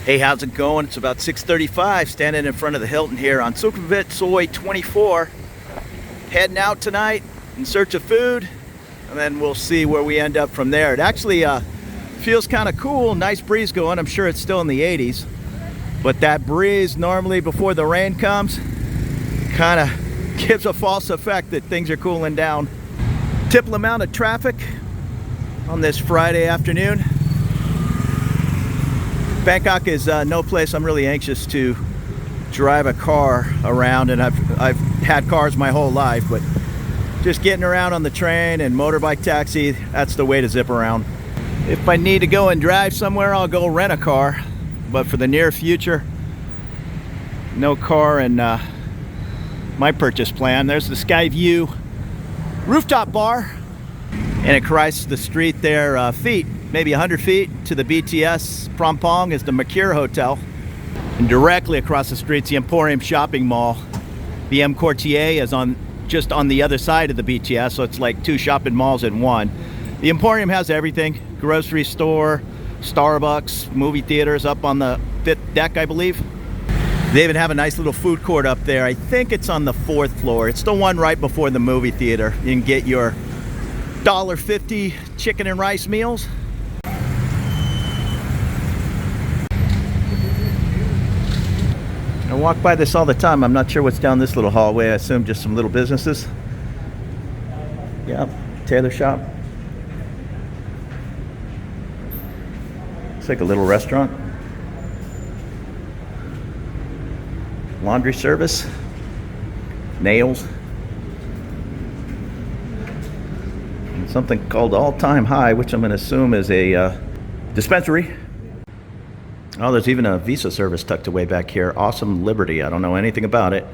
Hey, how's it going? It's about 6:35, standing in front of the Hilton here on Sukhumvit, Soy 24. Heading out tonight in search of food, and then we'll see where we end up from there. It actually feels kind of cool, nice breeze going. I'm sure it's still in the 80s, but that breeze normally before the rain comes kind of gives a false effect that things are cooling down. Typical amount of traffic on this Friday afternoon. Bangkok is no place I'm really anxious to drive a car around, and I've had cars my whole life, but just getting around on the train and motorbike taxi, that's the way to zip around. If I need to go and drive somewhere, I'll go rent a car, but for the near future, no car in my purchase plan. There's the Skyview rooftop bar, and across the street there, maybe 100 feet to the BTS Prom Phong is the Mercure Hotel, and directly across the street's the Emporium Shopping Mall. The M Quartier is just on the other side of the BTS, so it's like two shopping malls in one. The Emporium has everything: grocery store, Starbucks, movie theaters up on the 5th deck, I believe. They even have a nice little food court up there. I think it's on the 4th floor. It's the one right before the movie theater. You can get your $1.50 chicken and rice meals. I walk by this all the time. I'm not sure what's down this little hallway. I assume just some little businesses. Yeah, tailor shop. It's like a little restaurant. Laundry service. Nails. And something called All Time High, which I'm going to assume is a dispensary. Oh, there's even a Visa service tucked away back here. Awesome Liberty. I don't know anything about it.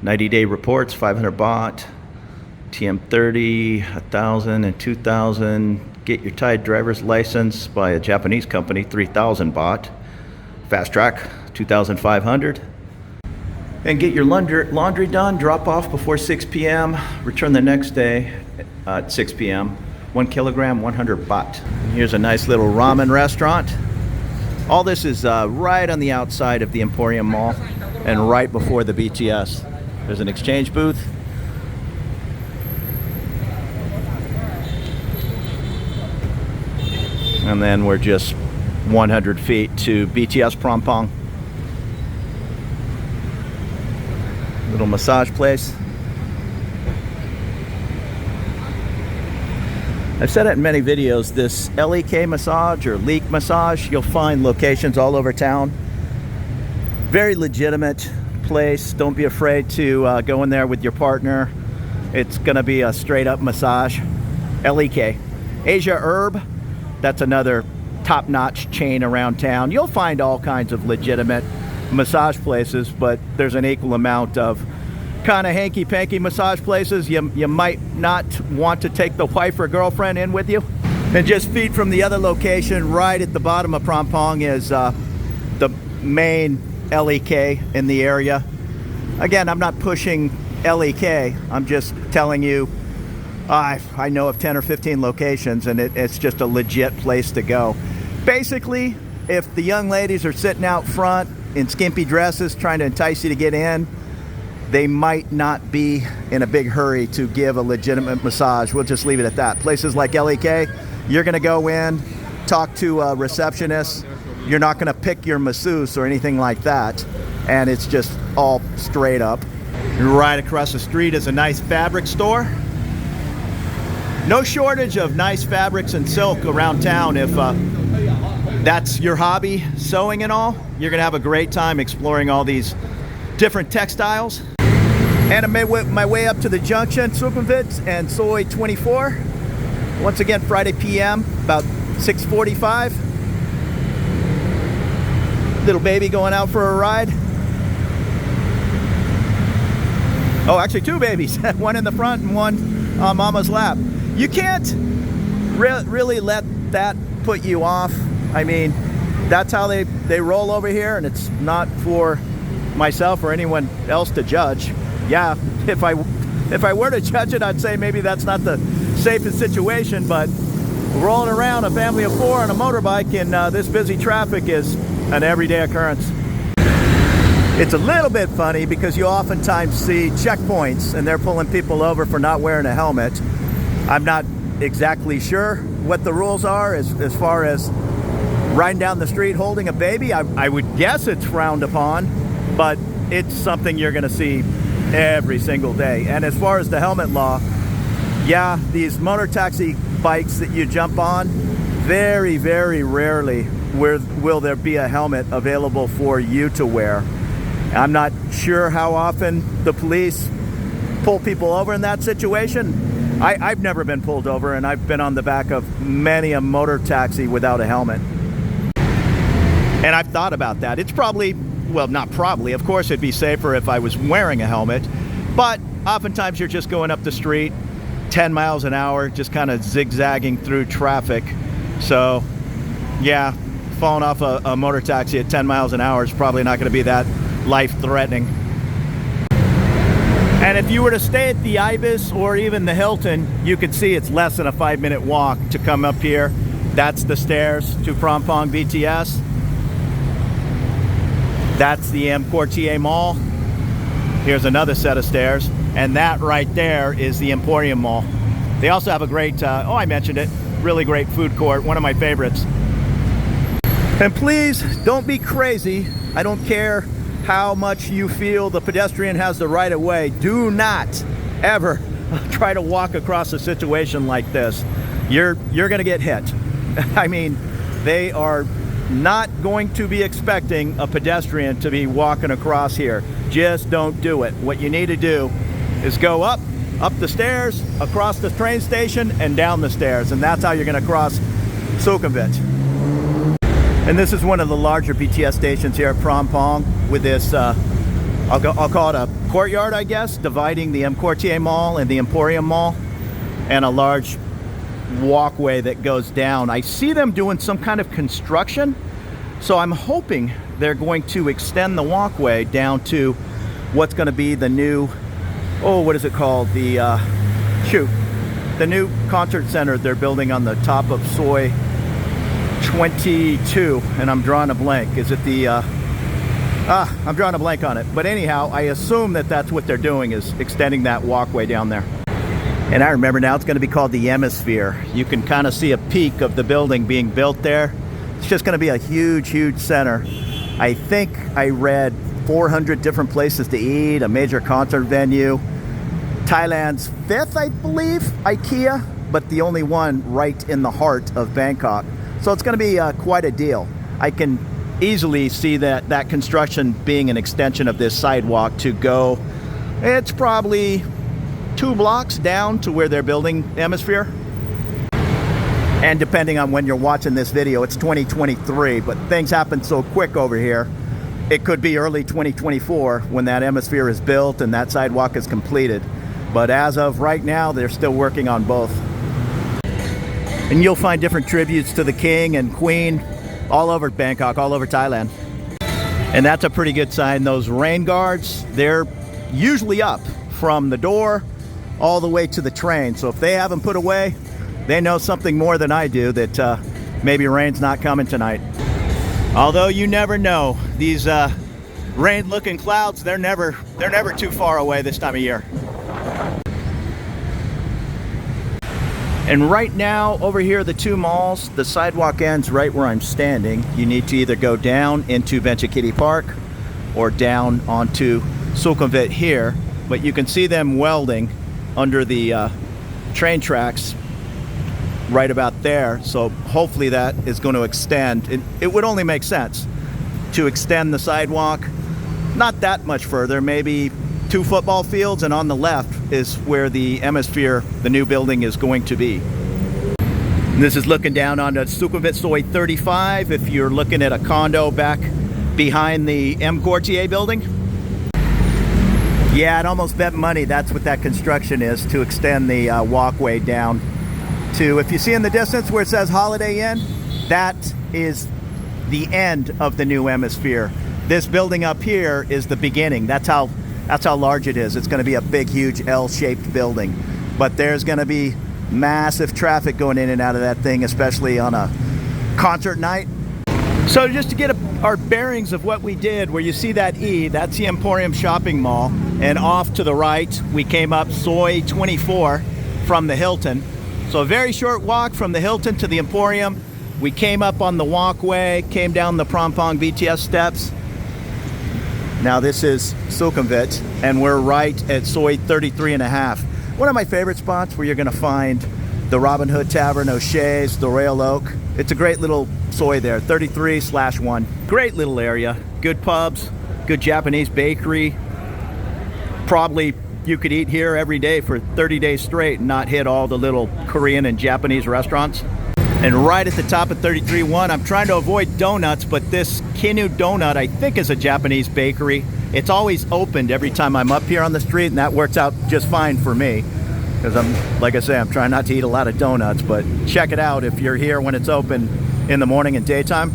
90-day reports, 500 baht. TM30, 1,000 and 2,000. Get your Thai driver's license by a Japanese company, 3,000 baht. Fast track, 2,500. And get your laundry done. Drop off before 6 p.m. Return the next day at 6 p.m. 1 kilogram, 100 baht. And here's a nice little ramen restaurant. All this is right on the outside of the Emporium Mall and right before the BTS. There's an exchange booth. And then we're just 100 feet to BTS Prom Phong. Little massage place. I've said it in many videos, this LEK massage or leak massage, you'll find locations all over town. Very legitimate place. Don't be afraid to go in there with your partner. It's gonna be a straight up massage. LEK. Asia Herb, that's another top-notch chain around town. You'll find all kinds of legitimate massage places, but there's an equal amount of kind of hanky-panky massage places you might not want to take the wife or girlfriend in with you. And just feet from the other location, right at the bottom of Prom Phong, is the main LEK in the area. Again, I'm not pushing LEK. I'm just telling you I know of 10 or 15 locations, and it's just a legit place to go. Basically, if the young ladies are sitting out front in skimpy dresses trying to entice you to get in, they might not be in a big hurry to give a legitimate massage. We'll just leave it at that. Places like LEK, you're gonna go in, talk to a receptionist. You're not gonna pick your masseuse or anything like that. And it's just all straight up. Right across the street is a nice fabric store. No shortage of nice fabrics and silk around town. If that's your hobby, sewing and all, you're gonna have a great time exploring all these different textiles. And I made my way up to the junction, Sukhumvit and Soy 24. Once again, Friday PM, about 6:45. Little baby going out for a ride. Oh, actually two babies, one in the front and one on mama's lap. You can't really let that put you off. I mean, that's how they roll over here, and it's not for myself or anyone else to judge. Yeah, if I were to judge it, I'd say maybe that's not the safest situation, but rolling around a family of 4 on a motorbike in this busy traffic is an everyday occurrence. It's a little bit funny because you oftentimes see checkpoints and they're pulling people over for not wearing a helmet. I'm not exactly sure what the rules are as far as riding down the street holding a baby. I would guess it's frowned upon, but it's something you're going to see every single day. And as far as the helmet law, yeah, these motor taxi bikes that you jump on, very, very rarely will there be a helmet available for you to wear. I'm not sure how often the police pull people over in that situation. I've never been pulled over, and I've been on the back of many a motor taxi without a helmet. And I've thought about that. It's probably, well, not probably, of course it'd be safer if I was wearing a helmet, but oftentimes you're just going up the street 10 miles an hour, just kind of zigzagging through traffic. So yeah, falling off a motor taxi at 10 miles an hour is probably not going to be that life-threatening. And if you were to stay at the Ibis or even the Hilton, you could see it's less than a 5-minute walk to come up here. That's the stairs to Prom Phong BTS. That's the M Quartier Mall. Here's another set of stairs, and that right there is the Emporium Mall. They also have a great, I mentioned it, really great food court, one of my favorites. And please don't be crazy. I don't care how much you feel the pedestrian has the right of way. Do not ever try to walk across a situation like this. You're gonna get hit. I mean, they are not going to be expecting a pedestrian to be walking across here. Just don't do it. What you need to do is go up the stairs, across the train station, and down the stairs, and that's how you're gonna cross Sukhumvit. And this is one of the larger BTS stations here at Prom Phong with this, I'll call it a courtyard, I guess, dividing the M Quartier Mall and the Emporium Mall, and a large walkway that goes down. I see them doing some kind of construction, so I'm hoping they're going to extend the walkway down to what's going to be the new, what is it called? The new concert center they're building on the top of Soi 22, and I'm drawing a blank. Is it the I'm drawing a blank on it, but anyhow, I assume that that's what they're doing, is extending that walkway down there. And I remember now it's going to be called the Hemisphere. You can kind of see a peak of the building being built there. It's just going to be a huge center. I think I read 400 different places to eat, a major concert venue, Thailand's 5th, I believe, IKEA, but the only one right in the heart of Bangkok. So it's going to be quite a deal. I can easily see that construction being an extension of this sidewalk to go, it's probably 2 blocks down to where they're building Hemisphere. And depending on when you're watching this video, it's 2023, but things happen so quick over here. It could be early 2024 when that Hemisphere is built and that sidewalk is completed. But as of right now, they're still working on both. And you'll find different tributes to the king and queen all over Bangkok, all over Thailand. And that's a pretty good sign. Those rain guards, they're usually up from the door all the way to the train. So if they have them put away, they know something more than I do, that maybe rain's not coming tonight. Although you never know. These rain-looking clouds, they're never too far away this time of year. And right now, over here, the 2 malls, the sidewalk ends right where I'm standing. You need to either go down into Benjasiri Park or down onto Sukhumvit here. But you can see them welding under the train tracks right about there. So hopefully that is going to extend. It would only make sense to extend the sidewalk not that much further, maybe 2 football fields, and on the left is where the Hemisphere, the new building, is going to be. And this is looking down onto Sukhumvit Soi 35 if you're looking at a condo back behind the M Quartier building. Yeah, I'd almost bet money that's what that construction is, to extend the walkway down to, if you see in the distance where it says Holiday Inn, that is the end of the new Hemisphere. This building up here is the beginning. That's how large it is. It's going to be a big, huge L-shaped building. But there's going to be massive traffic going in and out of that thing, especially on a concert night. So just to get our bearings of what we did, where you see that E, that's the Emporium Shopping Mall, and off to the right we came up Soi 24 from the Hilton. So a very short walk from the Hilton to the Emporium. We came up on the walkway, came down the Prom Phong BTS steps. Now this is Sukhumvit, and we're right at Soi 33.5. One of my favorite spots where you're gonna find the Robin Hood Tavern, O'Shea's, the Royal Oak. It's a great little Soi there, 33/1. Great little area, good pubs, good Japanese bakery. Probably you could eat here every day for 30 days straight and not hit all the little Korean and Japanese restaurants. And right at the top of 33.1, I'm trying to avoid donuts, but this Kinu Donut I think is a Japanese bakery. It's always opened every time I'm up here on the street, and that works out just fine for me. Because like I say, I'm trying not to eat a lot of donuts, but check it out if you're here when it's open in the morning and daytime.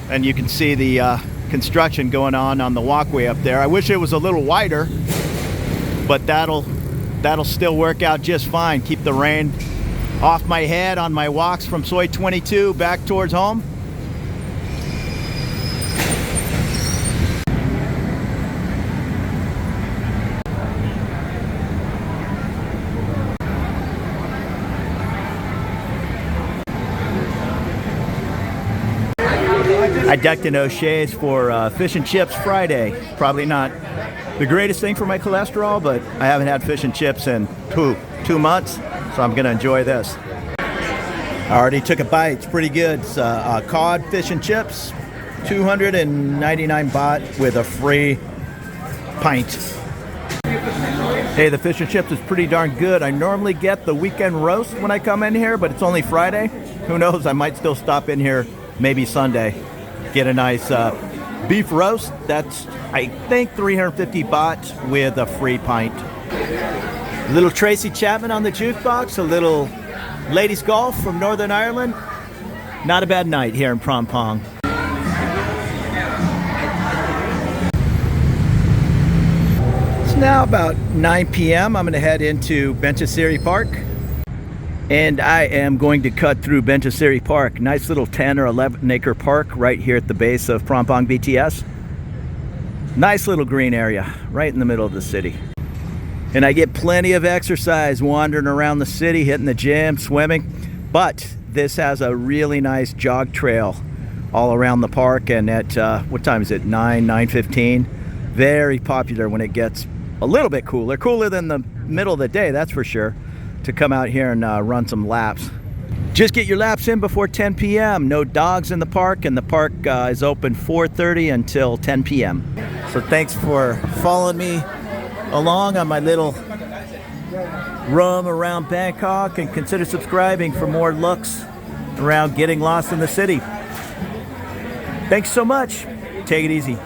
And you can see the construction going on the walkway up there. I wish it was a little wider, but that'll still work out just fine. Keep the rain off my head on my walks from Soi 22 back towards home. I ducked in O'Shea's for fish and chips Friday. Probably not the greatest thing for my cholesterol, but I haven't had fish and chips in 2 months, so I'm gonna enjoy this. I already took a bite. It's pretty good. It's cod fish and chips, 299 baht with a free pint. Hey, the fish and chips is pretty darn good. I normally get the weekend roast when I come in here, but it's only Friday. Who knows? I might still stop in here maybe Sunday. Get a nice beef roast. That's, I think, 350 baht with a free pint. A little Tracy Chapman on the jukebox, a little ladies golf from Northern Ireland. Not a bad night here in Prom Phong. It's now about 9 p.m. I'm going to head into Benjasiri Park. And I am going to cut through Benjasiri Park. Nice little 10 or 11 acre park right here at the base of Prom Phong BTS. Nice little green area right in the middle of the city. And I get plenty of exercise wandering around the city, hitting the gym, swimming. But this has a really nice jog trail all around the park. And at, what time is it? 9:15. Very popular when it gets a little bit cooler. Cooler than the middle of the day, that's for sure. To come out here and run some laps. Just get your laps in before 10 p.m. No dogs in the park, and the park is open 4:30 until 10 p.m. So thanks for following me along on my little roam around Bangkok, and consider subscribing for more looks around getting lost in the city. Thanks so much. Take it easy.